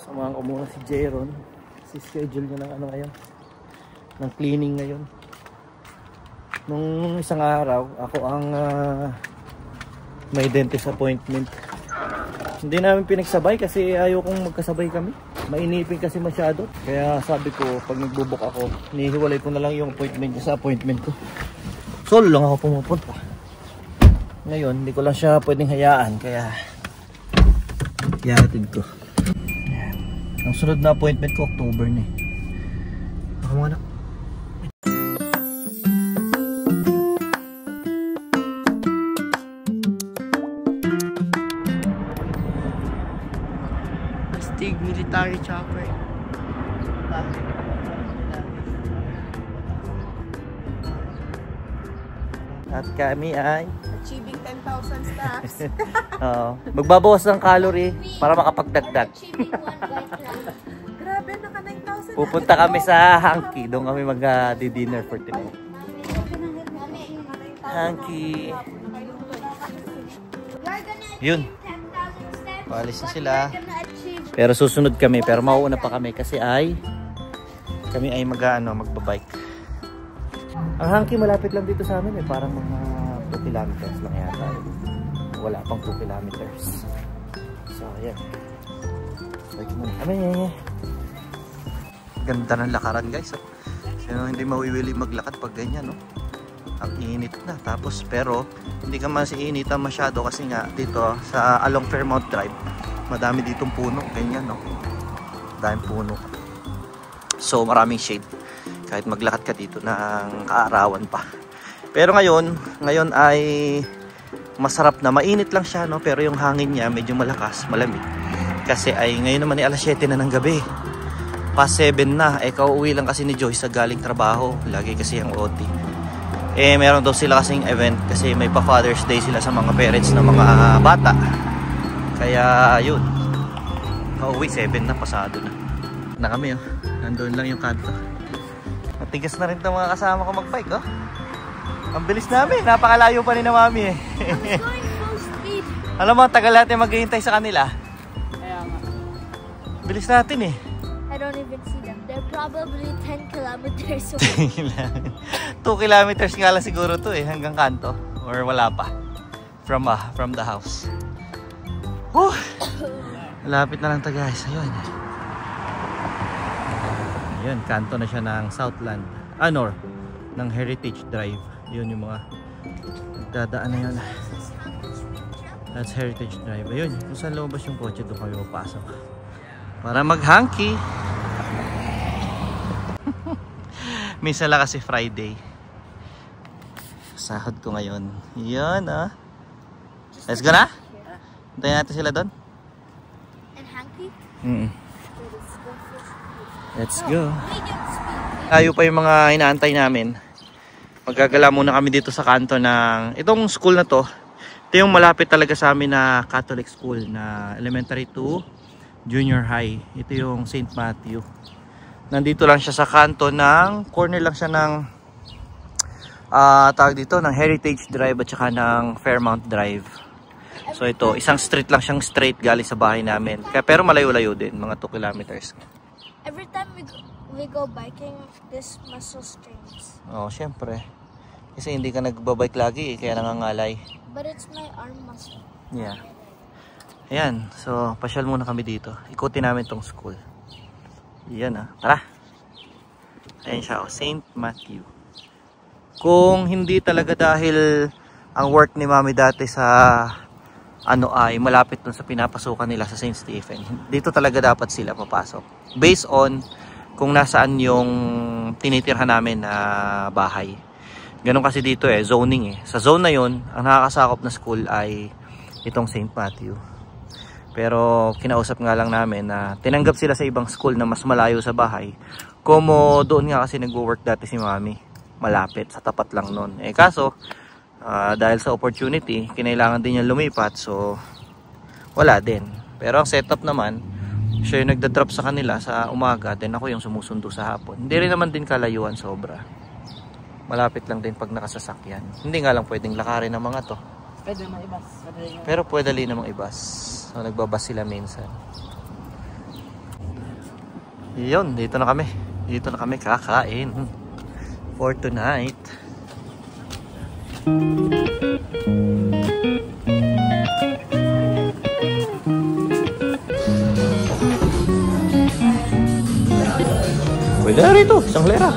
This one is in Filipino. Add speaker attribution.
Speaker 1: Samahan ko muna si Jeron. Si schedule niya ng ano ngayon, ng cleaning ngayon. Nung isang araw, ako ang may dentist appointment. Hindi namin pinagsabay kasi ayaw kong magkasabay kami. Mainipin kasi masyado. Kaya sabi ko, pag nagbubuk ako, nihiwalay ko na lang yung appointment niya sa appointment ko. Solo lang ako pumupunta. Ngayon, hindi ko lang siya pwedeng hayaan. Kaya, ihatid ko. Ayan. Ang sunod na appointment ko, October na eh. Ako muna.
Speaker 2: Astig military chopper.
Speaker 1: At kami ay
Speaker 2: Achieving 10,000 steps.
Speaker 1: magbabawas ng calorie para makapagdagdag.
Speaker 2: Grabe, naka 9,000.
Speaker 1: Pupunta kami sa Hanky. Doon kami mag-dinner for tonight. Hanky. Yun. Paalis na sila. Pero susunod kami. Pero mauuna pa kami kasi kami ay magbabike. Ang Hanky malapit lang dito sa amin eh. Parang mga 2 kilometers lang yata. Wala pang 2 kilometers. So, ayan. Bike muna kami. Ganda ng lakaran guys. So, hindi mawiwili maglakad pag ganyan, no? Ang init na. Tapos, pero, hindi ka masiinitan masyado kasi nga dito sa along Fairmount Drive, madami ditong puno. Ganyan, no? Daming puno. So, maraming shade. Kahit maglakad ka dito ng kaarawan pa. Pero ngayon ay masarap na. Mainit lang siya, no? Pero yung hangin niya medyo malakas, malamig. Kasi ay ngayon naman ay alas 7 na ng gabi. Past 7 na. Kauuwi lang kasi ni Joyce sa galing trabaho. Lagi kasi ang OT. Meron daw sila kasing event kasi may pa Father's Day sila sa mga parents ng mga bata. Kaya yun. Kauuwi 7 na, pasado na. Na kami, oh. Nandun lang yung kanto. Matigas na rin itong mga kasama ko magbike, oh. Ang bilis namin. Napakalayo pa rin na mami, eh.
Speaker 3: I'm going full speed.
Speaker 1: Alam mo, tagal natin maghihintay sa kanila.
Speaker 2: Kaya nga.
Speaker 1: Bilis natin, eh.
Speaker 3: I don't even see them. They're probably 10 kilometers away.
Speaker 1: 2 kilometers nga lang siguro to, eh. Hanggang kanto. Or wala pa. From the house. Whew. Malapit na lang to, guys. Ayun. Ayun, kanto na siya ng Southland. North. Ng Heritage Drive. Yun yung mga nagdadaan na yun. That's Heritage Drive. Ayun, kung saan lumabas yung kotse, doon kami mapasok. Para mag-Hanky. Minsan lang kasi Friday. Sahod ko ngayon. Yan, ah. Let's go na? Hintayin natin sila doon.
Speaker 3: And Hanky?
Speaker 1: Let's go. Tayo pa yung mga inaantay namin. Magagala muna kami dito sa kanto ng itong school na to. Ito yung malapit talaga sa amin na Catholic school na elementary to junior high. Ito yung St. Matthew. Nandito lang siya sa kanto ng corner lang siya ng tawag dito ng Heritage Drive at saka ng Fairmount Drive. So ito, isang street lang siyang straight galing sa bahay namin. Pero malayo-layo din, mga 2 kilometers.
Speaker 3: Every time we go biking, this muscle strains.
Speaker 1: Oh, syempre. Kasi hindi ka nagbabike lagi, kaya nangangalay.
Speaker 3: But it's my arm muscle.
Speaker 1: Yeah. Ayan, so pasyal muna kami dito. Ikutin namin tong school. Yan, ah. Tara. Ayan siya, oh, St. Matthew. Kung hindi talaga dahil ang work ni Mami dati sa ay malapit dun sa pinapasukan nila sa St. Stephen, dito talaga dapat sila papasok. Based on kung nasaan yung tinitirhan namin na bahay. Ganun kasi dito zoning eh. Sa zone na yun, ang nakakasakop na school ay itong St. Matthew. Pero kinausap nga lang namin na tinanggap sila sa ibang school na mas malayo sa bahay. Como doon nga kasi nagwo-work dati si Mami. Malapit, sa tapat lang nun. Kaso, dahil sa opportunity, kinailangan din niya lumipat. So, wala din. Pero ang setup naman, siya yung nagda-drop sa kanila sa umaga. Then ako yung sumusundo sa hapon. Hindi rin naman din kalayuan sobra. Malapit lang din pag nakasasakyan. Hindi nga lang pwedeng lakarin ng mga to.
Speaker 2: Pwede naman ibas.
Speaker 1: Pero pwede din namang ibas. So, nagbabas sila minsan. Yun, dito na kami. Dito na kami kakain for tonight. Pwede na rito, isang lera.